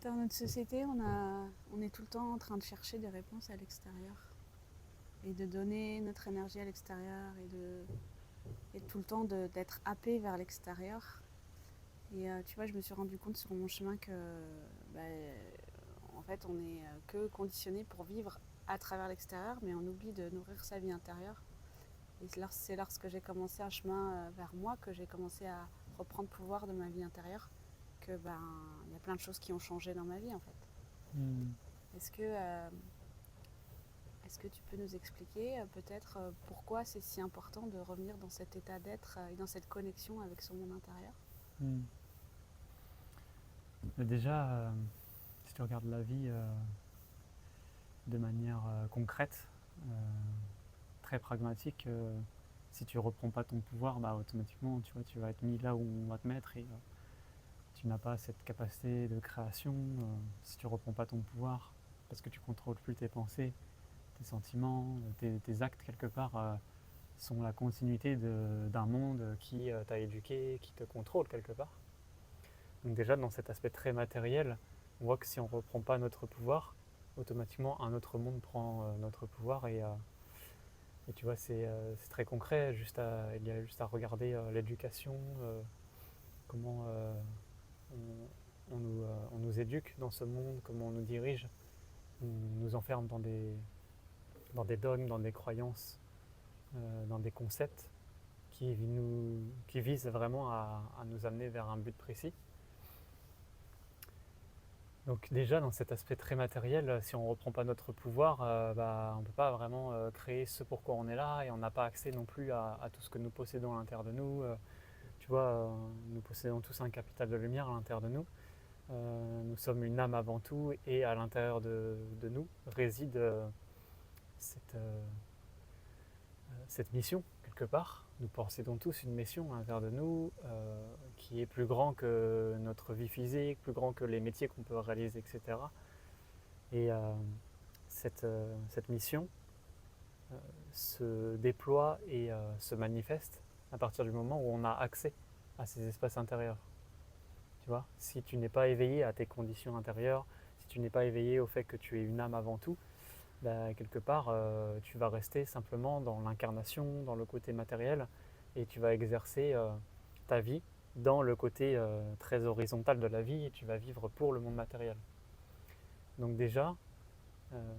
Dans notre société, on est tout le temps en train de chercher des réponses à l'extérieur et de donner notre énergie à l'extérieur et tout le temps d'être happé vers l'extérieur. Et tu vois, je me suis rendu compte sur mon chemin que, bah, en fait, on est que conditionné pour vivre à travers l'extérieur, mais on oublie de nourrir sa vie intérieure. Et c'est lorsque j'ai commencé un chemin vers moi que j'ai commencé à reprendre pouvoir de ma vie intérieure que il y a plein de choses qui ont changé dans ma vie en fait. Hmm. Est-ce que est-ce que tu peux nous expliquer peut-être pourquoi c'est si important de revenir dans cet état d'être et dans cette connexion avec son monde intérieur? Hmm. Mais déjà, si tu regardes la vie de manière concrète, euh, très pragmatique, si tu reprends pas ton pouvoir, bah, automatiquement, tu vois, tu vas être mis là où on va te mettre et tu n'as pas cette capacité de création. Si tu reprends pas ton pouvoir, parce que tu contrôles plus tes pensées, tes sentiments, tes actes quelque part sont la continuité d'un monde qui t'a éduqué, qui te contrôle quelque part. Donc déjà dans cet aspect très matériel, on voit que si on ne reprend pas notre pouvoir, automatiquement un autre monde prend notre pouvoir et tu vois c'est très concret. Il y a juste à regarder l'éducation, comment on nous éduque dans ce monde, comment on nous dirige, on nous enferme dans des dogmes, dans des croyances, dans des concepts qui visent vraiment à nous amener vers un but précis. Donc déjà dans cet aspect très matériel, si on ne reprend pas notre pouvoir, on ne peut pas vraiment créer ce pourquoi on est là et on n'a pas accès non plus à tout ce que nous possédons à l'intérieur de nous. Tu vois, nous possédons tous un capital de lumière à l'intérieur de nous. Nous sommes une âme avant tout et à l'intérieur de nous réside cette, euh, cette mission quelque part. Nous possédons tous une mission à l'intérieur de nous qui est plus grand que notre vie physique, plus grand que les métiers qu'on peut réaliser, etc. Et cette mission se déploie et se manifeste à partir du moment où on a accès à ces espaces intérieurs. Tu vois, si tu n'es pas éveillé à tes conditions intérieures, si tu n'es pas éveillé au fait que tu es une âme avant tout, bah, quelque part, tu vas rester simplement dans l'incarnation, dans le côté matériel, et tu vas exercer ta vie dans le côté très horizontal de la vie, et tu vas vivre pour le monde matériel. Donc déjà, euh,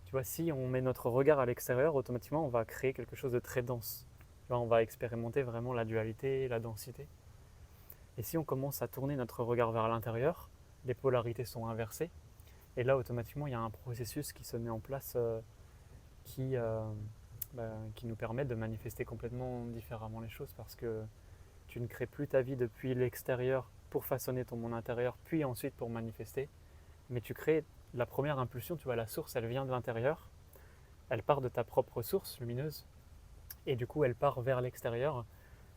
tu vois, si on met notre regard à l'extérieur, automatiquement, on va créer quelque chose de très dense. Tu vois, on va expérimenter vraiment la dualité, la densité. Et si on commence à tourner notre regard vers l'intérieur, les polarités sont inversées. Et là, automatiquement, il y a un processus qui se met en place qui, euh, qui nous permet de manifester complètement différemment les choses parce que tu ne crées plus ta vie depuis l'extérieur pour façonner ton monde intérieur, puis ensuite pour manifester, mais tu crées la première impulsion, tu vois, la source, elle vient de l'intérieur, elle part de ta propre source lumineuse, et du coup, elle part vers l'extérieur,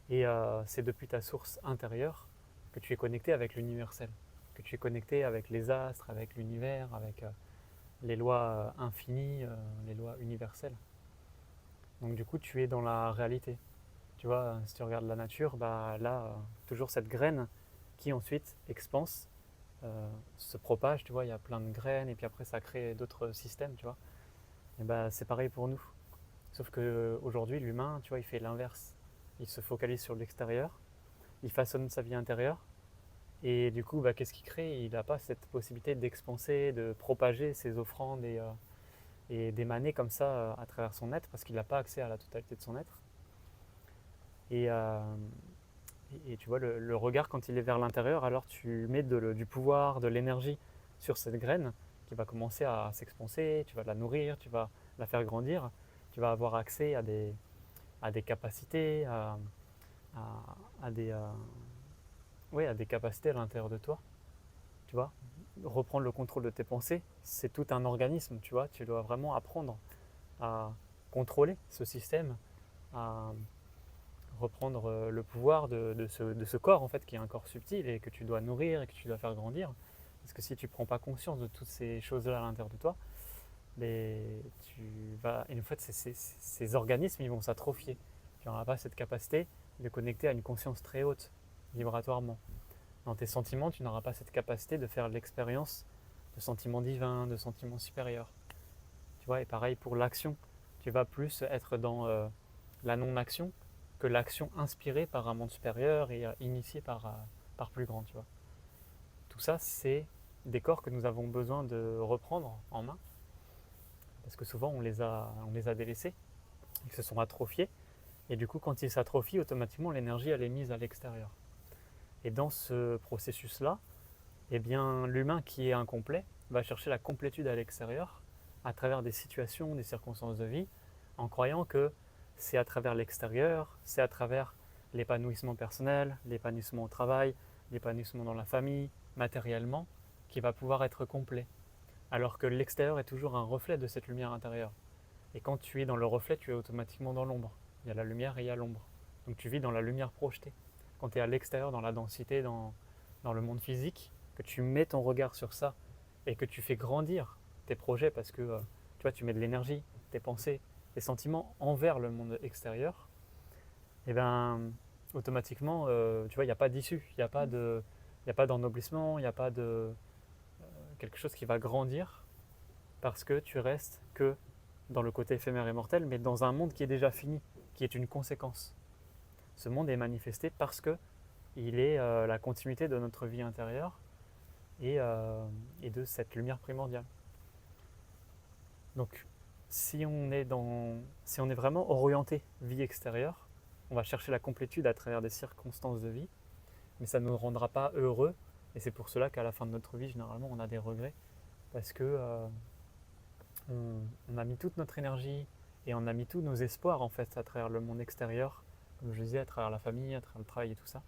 et c'est depuis ta source intérieure que tu es connecté avec l'universel, que tu es connecté avec les astres, avec l'univers, avec les lois infinies, les lois universelles. Donc du coup, tu es dans la réalité. Tu vois, si tu regardes la nature, bah là, toujours cette graine qui ensuite expanse, se propage, tu vois, il y a plein de graines et puis après ça crée d'autres systèmes, tu vois. Et bah c'est pareil pour nous. Sauf qu'aujourd'hui, l'humain, tu vois, il fait l'inverse. Il se focalise sur l'extérieur, il façonne sa vie intérieure et du coup, bah, qu'est-ce qu'il crée? Il n'a pas cette possibilité d'expanser, de propager ses offrandes et d'émaner comme ça à travers son être parce qu'il n'a pas accès à la totalité de son être. Et, et tu vois, le regard, quand il est vers l'intérieur, alors tu mets du pouvoir, de l'énergie sur cette graine qui va commencer à s'expanser, tu vas la nourrir, tu vas la faire grandir, tu vas avoir accès à des capacités, à, à des, ouais, à des capacités à l'intérieur de toi, tu vois. Reprendre le contrôle de tes pensées, c'est tout un organisme, tu vois. Tu dois vraiment apprendre à contrôler ce système, à reprendre le pouvoir de ce corps en fait qui est un corps subtil et que tu dois nourrir et que tu dois faire grandir. Parce que si tu ne prends pas conscience de toutes ces choses-là à l'intérieur de toi, tu vas. Et en fait, ces organismes ils vont s'atrophier. Tu n'auras pas cette capacité de connecter à une conscience très haute, vibratoirement. Dans tes sentiments, tu n'auras pas cette capacité de faire l'expérience de sentiments divins, de sentiments supérieurs. Tu vois, et pareil pour l'action, tu vas plus être dans la non-action que l'action inspirée par un monde supérieur et initiée par plus grand, tu vois. Tout ça, c'est des corps que nous avons besoin de reprendre en main, parce que souvent on les a délaissés, ils se sont atrophiés, et du coup quand ils s'atrophient, automatiquement l'énergie elle est mise à l'extérieur. Et dans ce processus-là, eh bien, l'humain qui est incomplet va chercher la complétude à l'extérieur, à travers des situations, des circonstances de vie, en croyant que c'est à travers l'extérieur, c'est à travers l'épanouissement personnel, l'épanouissement au travail, l'épanouissement dans la famille, matériellement, qui va pouvoir être complet. Alors que l'extérieur est toujours un reflet de cette lumière intérieure. Et quand tu es dans le reflet, tu es automatiquement dans l'ombre. Il y a la lumière et il y a l'ombre. Donc tu vis dans la lumière projetée. Quand tu es à l'extérieur, dans la densité, dans le monde physique, que tu mets ton regard sur ça et que tu fais grandir tes projets parce que tu vois, tu mets de l'énergie, tes pensées, tes sentiments envers le monde extérieur, et bien automatiquement, tu vois, il n'y a pas d'issue, il y a pas d'ennoblissement, il n'y a pas de quelque chose qui va grandir parce que tu restes que dans le côté éphémère et mortel, mais dans un monde qui est déjà fini, qui est une conséquence. Ce monde est manifesté parce que il est la continuité de notre vie intérieure et de cette lumière primordiale. Donc, si on est vraiment orienté vie extérieure, on va chercher la complétude à travers des circonstances de vie, mais ça ne nous rendra pas heureux. Et c'est pour cela qu'à la fin de notre vie, généralement, on a des regrets parce que on a mis toute notre énergie et on a mis tous nos espoirs en fait à travers le monde extérieur, comme je disais, à travers la famille, à travers le travail et tout ça.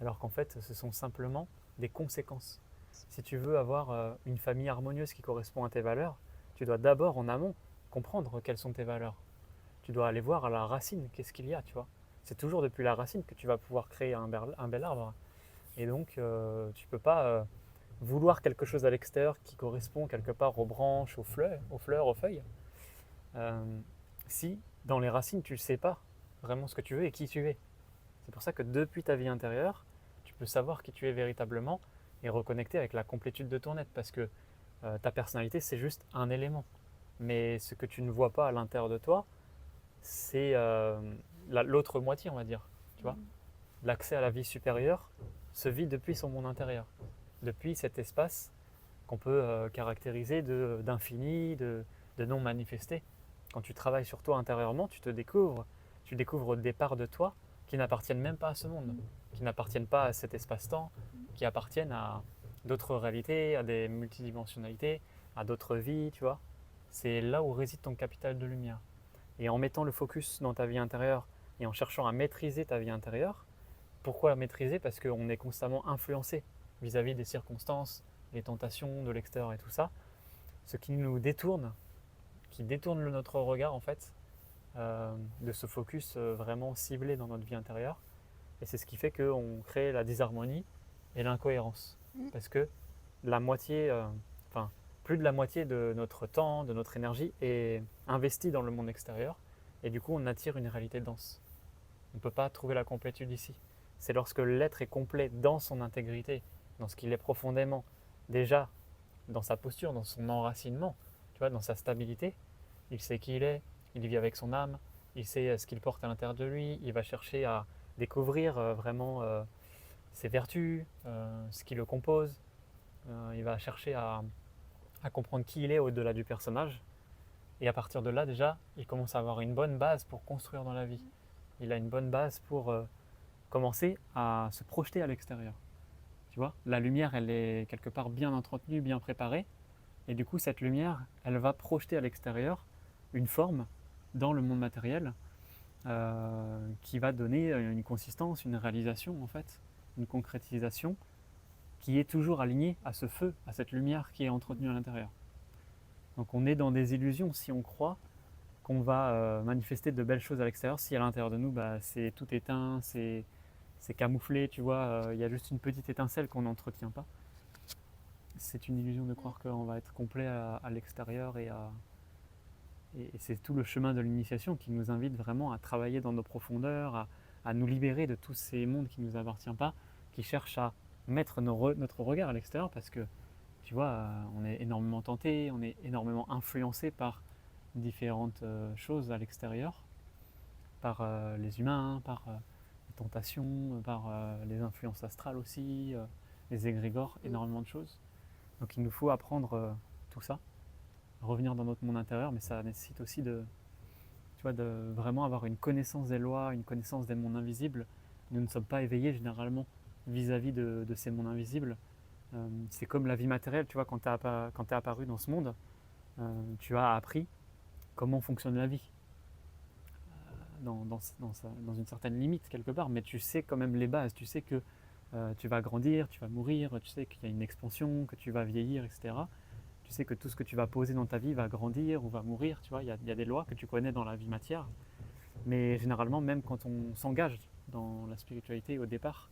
Alors qu'en fait, ce sont simplement des conséquences. Si tu veux avoir une famille harmonieuse qui correspond à tes valeurs, tu dois d'abord en amont comprendre quelles sont tes valeurs. Tu dois aller voir à la racine, qu'est-ce qu'il y a, tu vois. C'est toujours depuis la racine que tu vas pouvoir créer un bel arbre. Et donc, tu ne peux pas vouloir quelque chose à l'extérieur qui correspond quelque part aux branches, aux fleurs, aux feuilles. Si dans les racines, tu ne sais pas vraiment ce que tu veux et qui tu es. C'est pour ça que depuis ta vie intérieure, tu peux savoir qui tu es véritablement et reconnecter avec la complétude de ton être parce que ta personnalité, c'est juste un élément. Mais ce que tu ne vois pas à l'intérieur de toi, c'est l'autre moitié, on va dire. Tu vois, l'accès à la vie supérieure se vit depuis son monde intérieur, depuis cet espace qu'on peut caractériser d'infini, de non manifesté. Quand tu travailles sur toi intérieurement, tu découvres des parts de toi qui n'appartiennent même pas à ce monde, qui n'appartiennent pas à cet espace-temps, qui appartiennent à d'autres réalités, à des multidimensionnalités, à d'autres vies, tu vois. C'est là où réside ton capital de lumière. Et en mettant le focus dans ta vie intérieure et en cherchant à maîtriser ta vie intérieure, pourquoi la maîtriser? Parce qu'on est constamment influencé vis-à-vis des circonstances, les tentations de l'extérieur et tout ça, ce qui nous détourne, qui détourne notre regard en fait de ce focus vraiment ciblé dans notre vie intérieure. Et c'est ce qui fait qu'on crée la dysharmonie et l'incohérence. Parce que la moitié, plus de la moitié de notre temps, de notre énergie est investie dans le monde extérieur. Et du coup, on attire une réalité dense. On ne peut pas trouver la complétude ici. C'est lorsque l'être est complet dans son intégrité, dans ce qu'il est profondément, déjà dans sa posture, dans son enracinement, tu vois, dans sa stabilité. Il sait qui il est, il vit avec son âme, il sait ce qu'il porte à l'intérieur de lui, il va chercher à découvrir vraiment ses vertus, ce qui le compose. Il va chercher à comprendre qui il est au-delà du personnage. Et à partir de là, déjà, il commence à avoir une bonne base pour construire dans la vie. Il a une bonne base pour commencer à se projeter à l'extérieur. Tu vois, la lumière, elle est quelque part bien entretenue, bien préparée. Et du coup, cette lumière, elle va projeter à l'extérieur une forme dans le monde matériel qui va donner une consistance, une réalisation en fait, une concrétisation qui est toujours alignée à ce feu, à cette lumière qui est entretenue à l'intérieur. Donc on est dans des illusions si on croit qu'on va manifester de belles choses à l'extérieur, si à l'intérieur de nous, c'est tout éteint, c'est camouflé, tu vois, il y a juste une petite étincelle qu'on n'entretient pas. C'est une illusion de croire qu'on va être complet à l'extérieur et c'est tout le chemin de l'initiation qui nous invite vraiment à travailler dans nos profondeurs, à nous libérer de tous ces mondes qui ne nous appartiennent pas, qui cherchent à mettre notre regard à l'extérieur parce que tu vois, on est énormément tenté, on est énormément influencé par différentes choses à l'extérieur, par les humains, par les tentations, par les influences astrales aussi, les égrégores, énormément de choses. Donc il nous faut apprendre tout ça, revenir dans notre monde intérieur, mais ça nécessite aussi tu vois, de vraiment avoir une connaissance des lois, une connaissance des mondes invisibles. Nous ne sommes pas éveillés généralement vis-à-vis de ces mondes invisibles. C'est comme la vie matérielle, tu vois, quand tu es apparu dans ce monde, tu as appris comment fonctionne la vie, dans une certaine limite quelque part, mais tu sais quand même les bases, tu sais que tu vas grandir, tu vas mourir, tu sais qu'il y a une expansion, que tu vas vieillir, etc. Tu sais que tout ce que tu vas poser dans ta vie va grandir ou va mourir, tu vois, il y a des lois que tu connais dans la vie matière, mais généralement, même quand on s'engage dans la spiritualité au départ,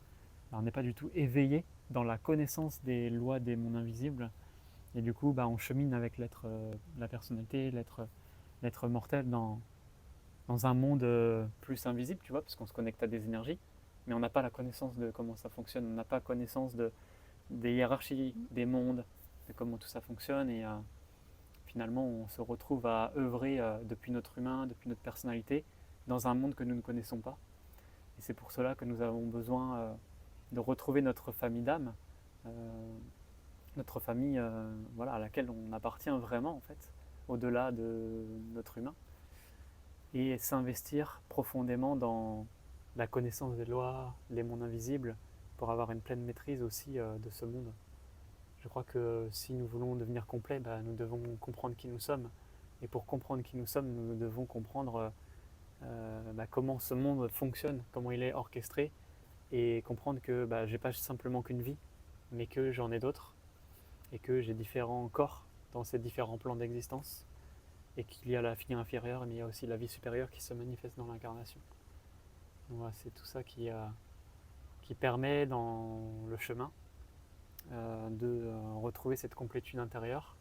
on n'est pas du tout éveillé dans la connaissance des lois des mondes invisibles, et du coup, on chemine avec la personnalité, l'être mortel dans un monde plus invisible, tu vois, parce qu'on se connecte à des énergies, mais on n'a pas la connaissance de comment ça fonctionne, on n'a pas connaissance des hiérarchies, des mondes, de comment tout ça fonctionne, et finalement on se retrouve à œuvrer depuis notre humain, depuis notre personnalité, dans un monde que nous ne connaissons pas. Et c'est pour cela que nous avons besoin de retrouver notre famille d'âme, notre famille voilà, à laquelle on appartient vraiment en fait, au-delà de notre humain, et s'investir profondément dans la connaissance des lois, les mondes invisibles, pour avoir une pleine maîtrise aussi de ce monde. Je crois que si nous voulons devenir complets, nous devons comprendre qui nous sommes. Et pour comprendre qui nous sommes, nous devons comprendre comment ce monde fonctionne, comment il est orchestré, et comprendre que j'ai pas simplement qu'une vie, mais que j'en ai d'autres, et que j'ai différents corps dans ces différents plans d'existence, et qu'il y a la vie inférieure, mais il y a aussi la vie supérieure qui se manifeste dans l'incarnation. Donc voilà, c'est tout ça qui permet dans le chemin de retrouver cette complétude intérieure,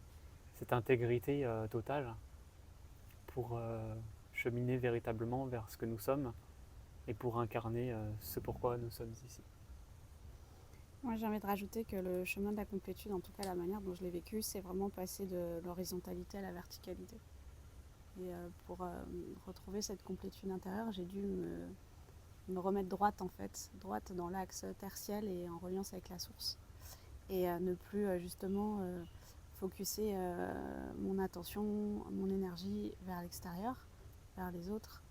cette intégrité totale, pour cheminer véritablement vers ce que nous sommes et pour incarner ce pourquoi nous sommes ici. Moi, j'ai envie de rajouter que le chemin de la complétude, en tout cas la manière dont je l'ai vécu, c'est vraiment passer de l'horizontalité à la verticalité. Et pour retrouver cette complétude intérieure, j'ai dû me remettre droite en fait, droite dans l'axe tertiel et en reliance avec la source. Et ne plus justement focuser mon attention, mon énergie vers l'extérieur, vers les autres,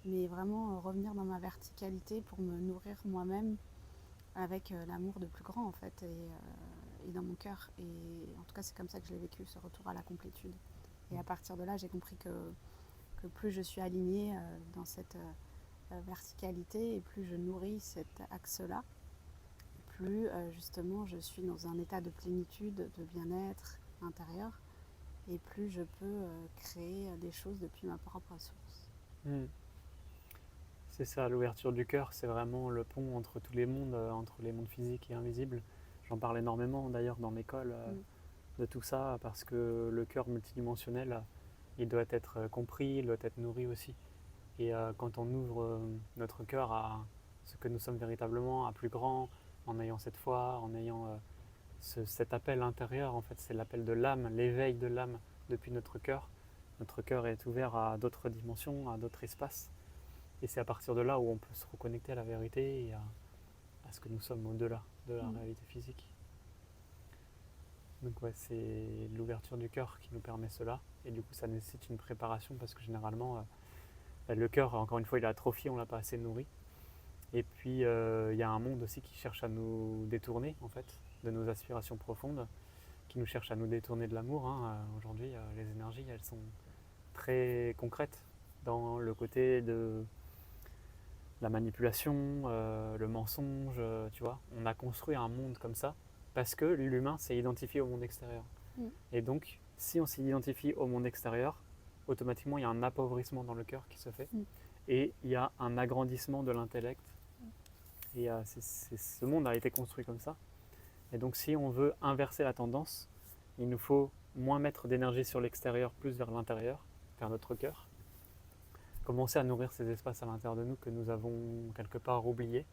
mais vraiment revenir dans ma verticalité pour me nourrir moi-même avec l'amour de plus grand en fait, et dans mon cœur. Et en tout cas, c'est comme ça que je l'ai vécu, ce retour à la complétude. Et à partir de là, j'ai compris que plus je suis alignée dans cette verticalité et plus je nourris cet axe-là, plus justement je suis dans un état de plénitude, de bien-être intérieur, et plus je peux créer des choses depuis ma propre source. C'est ça, l'ouverture du cœur, c'est vraiment le pont entre tous les mondes, entre les mondes physiques et invisibles. J'en parle énormément d'ailleurs dans l'école de tout ça, parce que le cœur multidimensionnel, il doit être compris, il doit être nourri aussi. Et quand on ouvre notre cœur à ce que nous sommes véritablement, à plus grand, en ayant cette foi, en ayant cet appel intérieur, en fait c'est l'appel de l'âme, l'éveil de l'âme depuis notre cœur. Notre cœur est ouvert à d'autres dimensions, à d'autres espaces. Et c'est à partir de là où on peut se reconnecter à la vérité et à ce que nous sommes au-delà de la réalité physique. Donc ouais, c'est l'ouverture du cœur qui nous permet cela. Et du coup, ça nécessite une préparation parce que généralement, le cœur, encore une fois, il est atrophié, on ne l'a pas assez nourri. Et puis, il y a un monde aussi qui cherche à nous détourner, en fait, de nos aspirations profondes, qui nous cherche à nous détourner de l'amour. Aujourd'hui, les énergies, elles sont très concrètes dans le côté de la manipulation, le mensonge, tu vois. On a construit un monde comme ça parce que l'humain s'est identifié au monde extérieur. Et donc, si on s'identifie au monde extérieur, automatiquement, il y a un appauvrissement dans le cœur qui se fait et il y a un agrandissement de l'intellect. Et ce monde a été construit comme ça. Et donc, si on veut inverser la tendance, il nous faut moins mettre d'énergie sur l'extérieur, plus vers l'intérieur, vers notre cœur. Commencer à nourrir ces espaces à l'intérieur de nous que nous avons quelque part oubliés,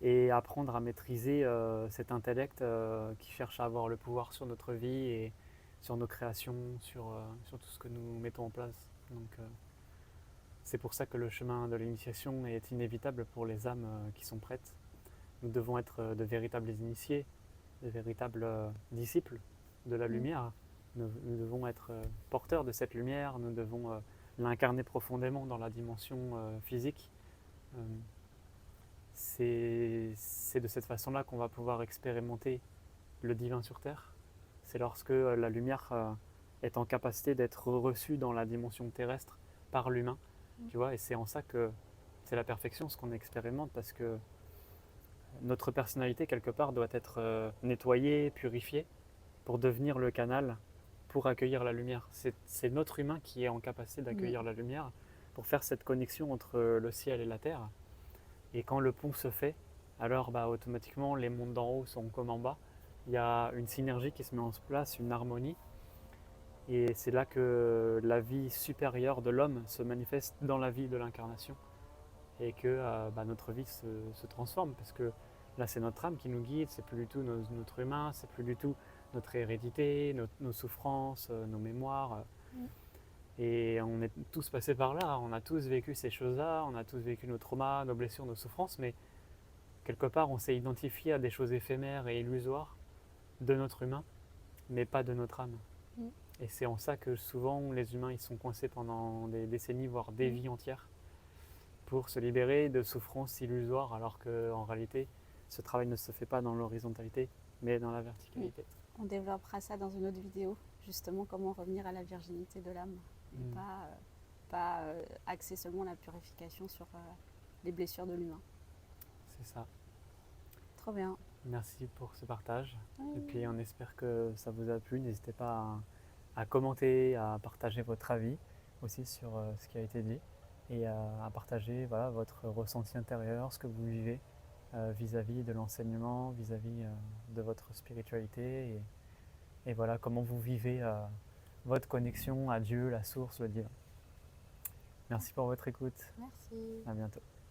et apprendre à maîtriser cet intellect qui cherche à avoir le pouvoir sur notre vie et sur nos créations, sur tout ce que nous mettons en place. Donc c'est pour ça que le chemin de l'initiation est inévitable pour les âmes qui sont prêtes. Nous devons être de véritables initiés, de véritables disciples de la lumière. Nous devons être porteurs de cette lumière, nous devons l'incarner profondément dans la dimension physique. C'est de cette façon-là qu'on va pouvoir expérimenter le divin sur Terre. C'est lorsque la lumière est en capacité d'être reçue dans la dimension terrestre par l'humain. Tu vois, et c'est en ça que c'est la perfection, ce qu'on expérimente, parce que notre personnalité, quelque part, doit être nettoyée, purifiée, pour devenir le canal pour accueillir la lumière. C'est notre humain qui est en capacité d'accueillir la lumière, pour faire cette connexion entre le ciel et la terre. Et quand le pont se fait, alors automatiquement les mondes d'en haut sont comme en bas. Il y a une synergie qui se met en place, une harmonie. Et c'est là que la vie supérieure de l'homme se manifeste dans la vie de l'incarnation. Et que notre vie se transforme, parce que là c'est notre âme qui nous guide, c'est plus du tout notre humain, c'est plus du tout notre hérédité, nos souffrances, nos mémoires. Et on est tous passés par là, on a tous vécu ces choses-là, on a tous vécu nos traumas, nos blessures, nos souffrances, mais quelque part on s'est identifié à des choses éphémères et illusoires de notre humain, mais pas de notre âme. Et c'est en ça que souvent les humains ils sont coincés pendant des décennies, voire des vies entières, pour se libérer de souffrances illusoires, alors qu'en réalité ce travail ne se fait pas dans l'horizontalité, mais dans la verticalité. On développera ça dans une autre vidéo, justement comment revenir à la virginité de l'âme, et pas axer seulement la purification sur les blessures de l'humain. C'est ça. Trop bien. Merci pour ce partage. Et puis on espère que ça vous a plu. N'hésitez pas à commenter, à partager votre avis aussi sur ce qui a été dit, et à partager votre ressenti intérieur, ce que vous vivez vis-à-vis de l'enseignement, vis-à-vis de votre spiritualité, et voilà comment vous vivez votre connexion à Dieu, la source, le divin. Merci pour votre écoute. Merci. À bientôt.